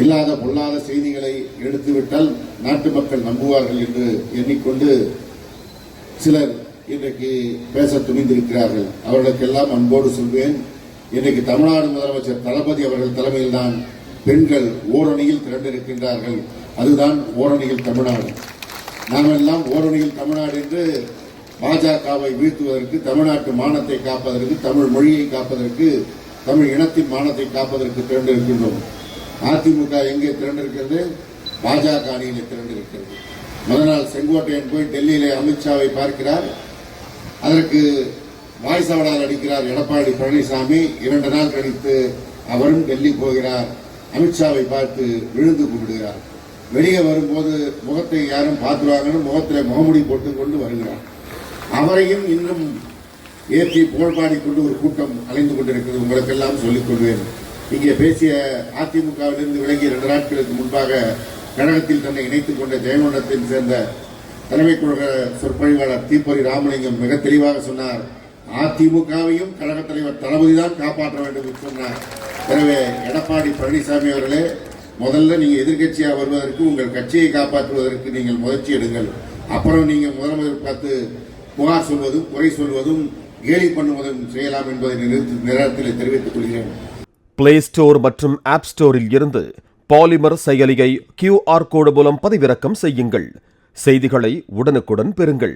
இல்லாத பொல்லாத செய்திகளை எடுத்துவிட்டால் நாட்டு மக்கள் நம்புவார்கள் என்று எண்ணிக்கொண்டு சிலர் இன்றைக்கு பேச துணிந்திருக்கிறார்கள். அவர்களுக்கெல்லாம் அன்போடு சொல்வேன், இன்றைக்கு தமிழ்நாடு முதலமைச்சர் தளபதி அவர்கள் தலைமையில்தான் பெண்கள் ஓரணியில் திரண்டிருக்கின்றார்கள். அதுதான் ஓரணியில் தமிழ்நாடு. நாம் எல்லாம் ஓரணியில் தமிழ்நாடு என்று பாஜகவை வீழ்த்துவதற்கு, தமிழ்நாட்டு மானத்தை காப்பதற்கு, தமிழ் மொழியை காப்பதற்கு, தமிழ் இனத்தின் மானத்தை காப்பதற்கு திரண்டிருக்கின்றோம். அதிமுக எங்கே திரண்டிருக்கிறது? பாஜக அணியிலே திரண்டிருக்கிறது. முதல் செங்கோட்டையன் போய் டெல்லியிலே அமித்ஷாவை பார்க்கிறார். அதற்கு வாய்சவடால் அடிக்கிறார் எடப்பாடி பழனிசாமி. 2 நாள் கழித்து அவரும் டெல்லி போகிறார். அமித்ஷாவை பார்த்து விழுந்து கும்பிடுகிறார். வெளியே வரும்போது முகத்தை யாரும் பார்த்துருவாங்கன்னு முகத்தில் முகமுடி போட்டுக் கொண்டு வருகிறார். அவரையும் இன்னும் ஏற்றி புகழ்பாடி கொண்டு ஒரு கூட்டம் அலைந்து கொண்டிருக்கிறது. உங்களுக்கெல்லாம் சொல்லிக் கொள்வேன். இங்கே பேசிய அதிமுகவிலிருந்து விலகிய 2 நாட்களுக்கு முன்பாக கழகத்தில் தன்னை இணைத்துக் கொண்ட ஜெயங்கொண்டத்தில் சேர்ந்த தலைமை கழக சொற்பொழிவாளர் தீப்பொறி ராமலிங்கம் மிக தெளிவாக சொன்னார், அதிமுகவையும் கழக தலைவர் தளபதி தான் காப்பாற்ற வேண்டும் என்று சொன்னார். எனவே எடப்பாடி பழனிசாமி அவர்களே, முதல்ல நீங்க எதிர்கட்சியா வருவதற்கு, உங்கள் கட்சியை காப்பாற்றுவதற்கு நீங்கள் முயற்சி எடுங்கள். அப்புறம் நீங்க முதலமைச்சர் பார்த்து புகார் சொல்வதும், குறை சொல்வதும், கேலி பண்ணுவதும் செய்யலாம் என்பதை நேரத்தில் தெரிவித்துக் கொள்கிறேன். பிளே ஸ்டோர் மற்றும் ஆப் ஸ்டோரில் இருந்து பாலிமர் செயலியை QR கோடு மூலம் பதிவிறக்கம் செய்யுங்கள். செய்திகளை உடனுக்குடன் பெறுங்கள்.